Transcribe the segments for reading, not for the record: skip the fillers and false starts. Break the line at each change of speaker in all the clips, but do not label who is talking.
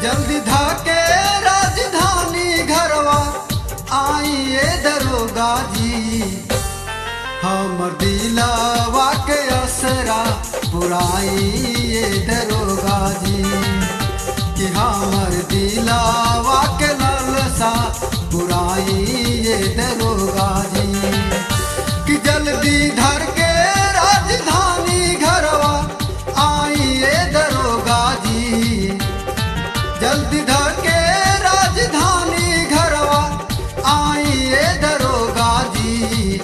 जल्दी धाके राजधानी घरवा आइए दरोगा जी। हमर दिलवा के असरा पुराइए दरोगा जी कि हमर दिलवा के लालसा पुराइए दरोगा जी कि जल्दी धर के राजधानी घरवा आइए दरोगा जी। जल्दी धर के राजधानी घरवा आइए दरोगा जी।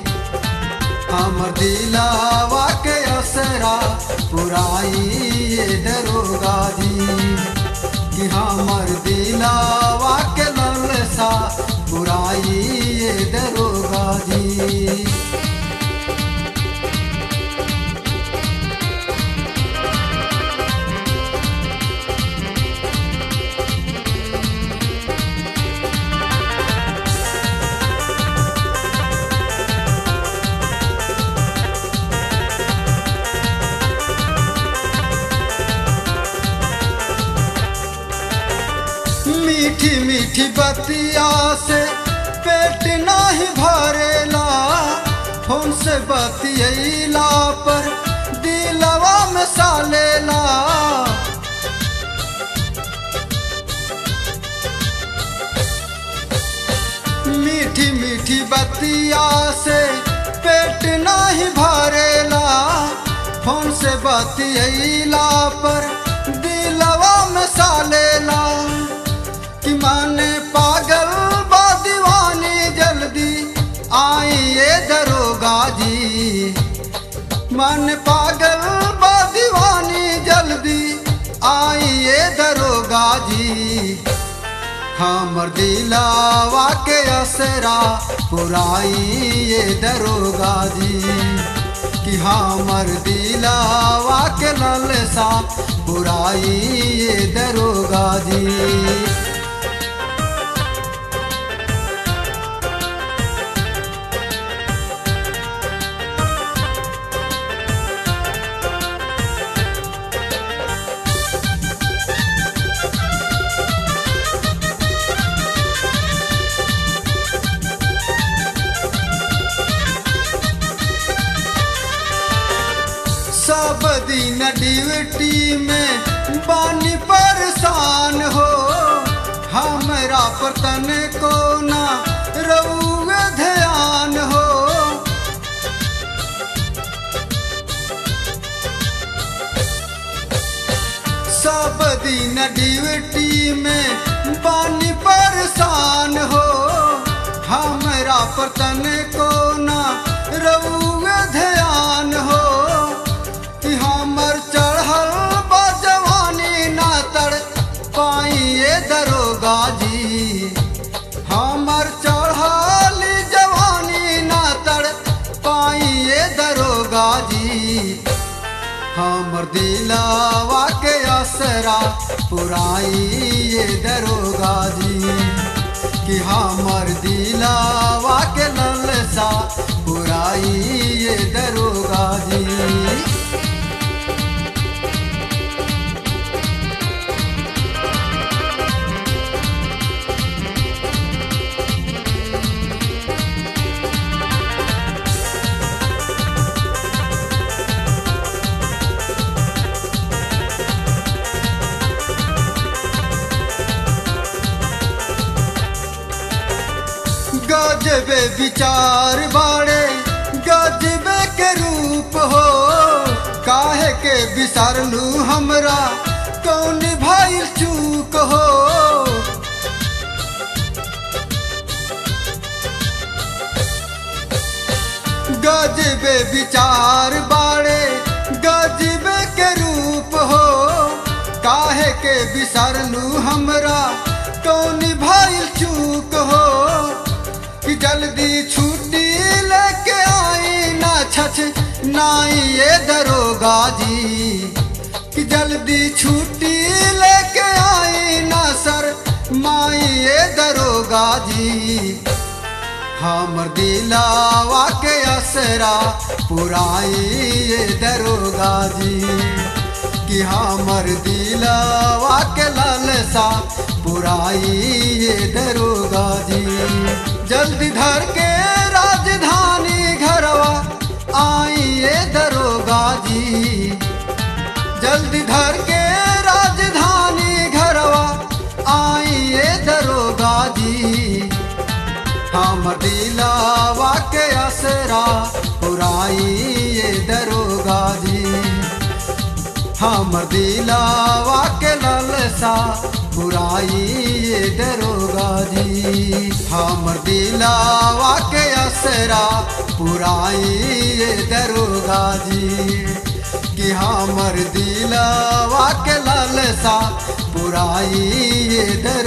हमर दिलवा के असरा पुराइए दरोगा जी कि हमर दिलवा के लालसा पुराइए दरोगा जी। मीठी मीठी बतिया से पेट नाही भरेला, फोन से बतियैला पर दिलवा में सालेला। मीठी मीठी बतिया से पेट नाही भरेला, फोन से बतियैला पर दिलवा में सालेला। कि माने पागल बा दीवानी जल्दी आइए दरोगा जी। माने पागल बा दीवानी जल्दी आइए दरोगा जी। हमर दिलवा के असरा पुराइए दरोगा जी कि हमर दिलवा के लालसा पुराइए दरोगा जी। सब दिन ड्यूटी में बानी परेशान हो, हमरा पर तने को ना रउए ध्यान हो। सब दिन ड्यूटी में बानी परेशान हो, हमरा पर तने को ना रउए ध्यान हो। कि हमर चढ़ल बा जवानी ना तड़ पाइए दरोगा जी। हमर चढ़ल जवानी ना तड़ पाइए दरोगा जी। हमर दिलवा के असरा पुराइए दरोगा जी कि हमर दिलवा के लालसा पुराइए दरोगा जी। गजबे विचार बाड़े गजबे के रूप हो, काहे के बिसरलू हमरा कौन भाई चूक हो। गजबे विचार बाड़े गजबे के रूप हो, काहे के बिसरलू हमरा कौन भाई चूक हो। कि जल्दी छुट्टी लेके आई ना छछ नाइए दरोगा जी कि जल्दी छुट्टी लेके आई ना सर माइए दरोगा जी। हमर दिलवा के असरा पुराइए दरोगा जी कि हमर दिलवा के लालसा लालसा पुराई ये दरोगा जी। जल्दी धर के राजधानी घरवा आई ये दरोगा जी। जल्दी धर के राजधानी घरवा आई ये दरोगा जी। हम दिलावा के असरा पुराई ये दरोगा जी। हम दिलावा के लालसा पुराई ये दरोगा जी। हम दिलावा के असरा पुराई ये दरोगा जी। कि हमर दिलावा के लालसा पुराई ये दरोगा